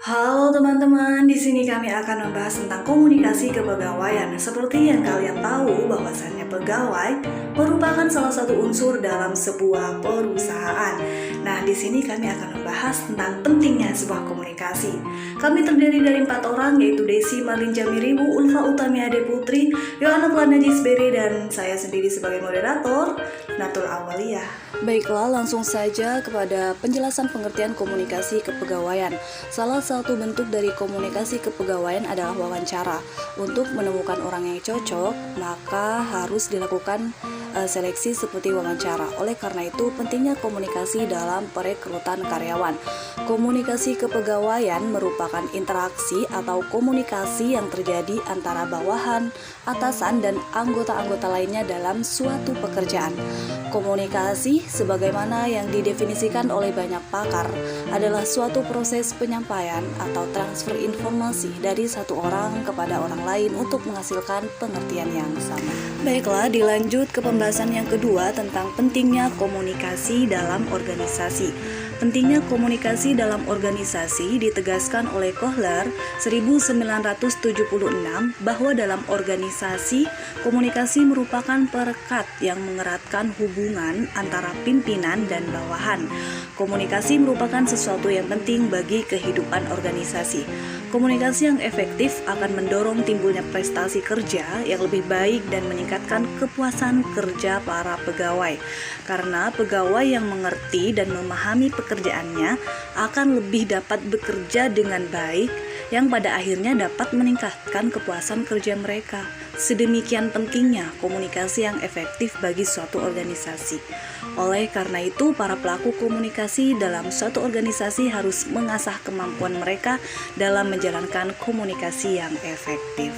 Halo teman-teman, di sini kami akan membahas tentang komunikasi kepegawaian. Seperti yang kalian tahu, bahwasannya pegawai merupakan salah satu unsur dalam sebuah perusahaan. Nah, di sini kami akan membahas tentang pentingnya sebuah komunikasi. Kami terdiri dari 4 orang, yaitu Desi Marlin Jamiribu, Ulfa Utami Ade Putri, Yohana Najis Bere, dan saya sendiri sebagai moderator, Natul Awaliyah. Baiklah, langsung saja kepada penjelasan pengertian komunikasi kepegawaian. Salah satu bentuk dari komunikasi kepegawaian adalah wawancara. Untuk menemukan orang yang cocok, maka harus dilakukan seleksi seperti wawancara. Oleh karena itu, pentingnya komunikasi dalam perekrutan karyawan. Komunikasi kepegawaian merupakan interaksi atau komunikasi yang terjadi antara bawahan, atasan, dan anggota-anggota lainnya dalam suatu pekerjaan. Komunikasi, sebagaimana yang didefinisikan oleh banyak pakar, adalah suatu proses penyampaian atau transfer informasi dari satu orang kepada orang lain untuk menghasilkan pengertian yang sama. Baiklah, dilanjut ke pembahasan yang kedua tentang pentingnya komunikasi dalam organisasi. Pentingnya komunikasi dalam organisasi ditegaskan oleh Kohler 1976 bahwa dalam organisasi, komunikasi merupakan perekat yang mengeratkan hubungan antara pimpinan dan bawahan. Komunikasi merupakan sesuatu yang penting bagi kehidupan organisasi. Komunikasi yang efektif akan mendorong timbulnya prestasi kerja yang lebih baik dan meningkatkan kepuasan kerja para pegawai. Karena pegawai yang mengerti dan memahami pekerjaannya akan lebih dapat bekerja dengan baik, yang pada akhirnya dapat meningkatkan kepuasan kerja mereka. Sedemikian pentingnya komunikasi yang efektif bagi suatu organisasi. Oleh karena itu, para pelaku komunikasi dalam suatu organisasi harus mengasah kemampuan mereka dalam menjalankan komunikasi yang efektif.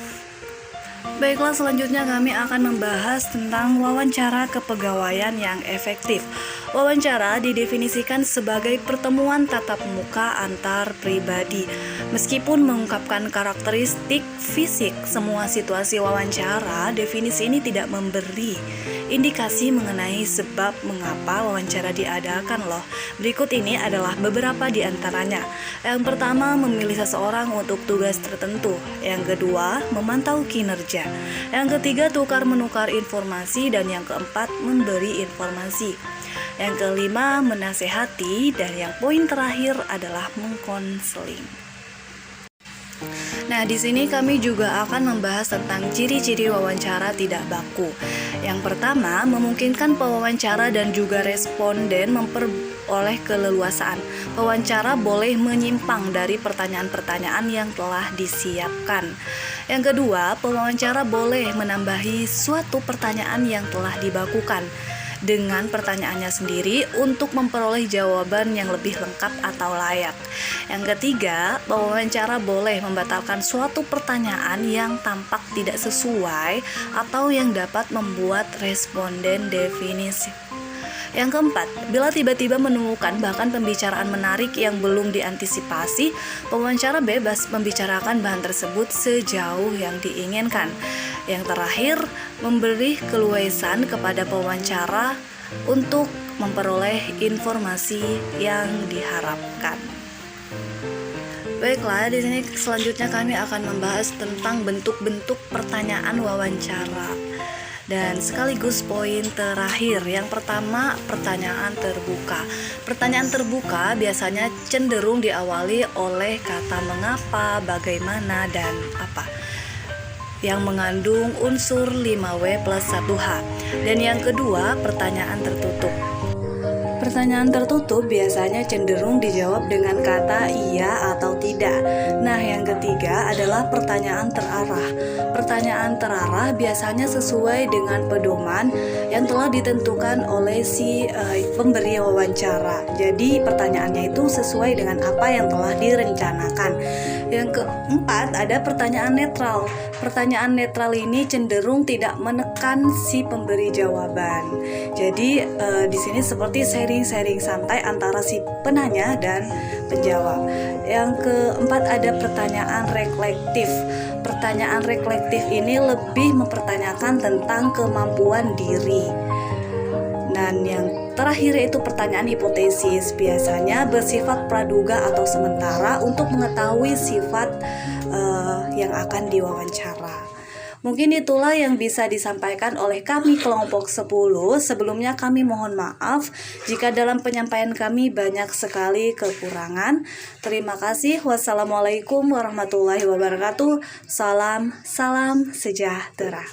Baiklah, selanjutnya kami akan membahas tentang wawancara kepegawaian yang efektif. Wawancara didefinisikan sebagai pertemuan tatap muka antar pribadi. Meskipun mengungkapkan karakteristik fisik semua situasi wawancara, definisi ini tidak memberi indikasi mengenai sebab mengapa wawancara diadakan loh. Berikut ini adalah beberapa di antaranya. Yang pertama, memilih seseorang untuk tugas tertentu. Yang kedua, memantau kinerja. Yang ketiga, tukar-menukar informasi. Dan yang keempat, memberi informasi. Yang kelima, menasehati. Dan yang poin terakhir adalah mengkonseling. Nah, di sini kami juga akan membahas tentang ciri-ciri wawancara tidak baku. Yang pertama, memungkinkan pewawancara dan juga responden memperoleh keleluasaan. Pewawancara boleh menyimpang dari pertanyaan-pertanyaan yang telah disiapkan. Yang kedua, pewawancara boleh menambahi suatu pertanyaan yang telah dibakukan dengan pertanyaannya sendiri untuk memperoleh jawaban yang lebih lengkap atau layak. Yang ketiga, pewawancara boleh membatalkan suatu pertanyaan yang tampak tidak sesuai atau yang dapat membuat responden definisi. Yang keempat, bila tiba-tiba menemukan bahkan pembicaraan menarik yang belum diantisipasi, pewawancara bebas membicarakan bahan tersebut sejauh yang diinginkan. Yang terakhir, memberi keluasan kepada pewawancara untuk memperoleh informasi yang diharapkan. Baiklah, di sini selanjutnya kami akan membahas tentang bentuk-bentuk pertanyaan wawancara. Dan sekaligus poin terakhir, yang pertama, pertanyaan terbuka. Pertanyaan terbuka biasanya cenderung diawali oleh kata mengapa, bagaimana, dan apa, yang mengandung unsur 5W plus 1H. Dan yang kedua, pertanyaan tertutup. Pertanyaan tertutup biasanya cenderung dijawab dengan kata iya atau tidak. Nah, yang ketiga adalah pertanyaan terarah. Pertanyaan terarah biasanya sesuai dengan pedoman yang telah ditentukan oleh si pemberi wawancara. Jadi pertanyaannya itu sesuai dengan apa yang telah direncanakan. Yang keempat, ada pertanyaan netral. Pertanyaan netral ini cenderung tidak menekan si pemberi jawaban. Jadi di sini seperti sharing santai antara si penanya dan penjawab. Yang keempat, ada pertanyaan reflektif. Pertanyaan reflektif ini lebih mempertanyakan tentang kemampuan diri. Dan yang terakhir yaitu pertanyaan hipotesis, biasanya bersifat praduga atau sementara untuk mengetahui sifat yang akan diwawancara. Mungkin itulah yang bisa disampaikan oleh kami kelompok 10. Sebelumnya kami mohon maaf jika dalam penyampaian kami banyak sekali kekurangan. Terima kasih. Wassalamualaikum warahmatullahi wabarakatuh. Salam sejahtera.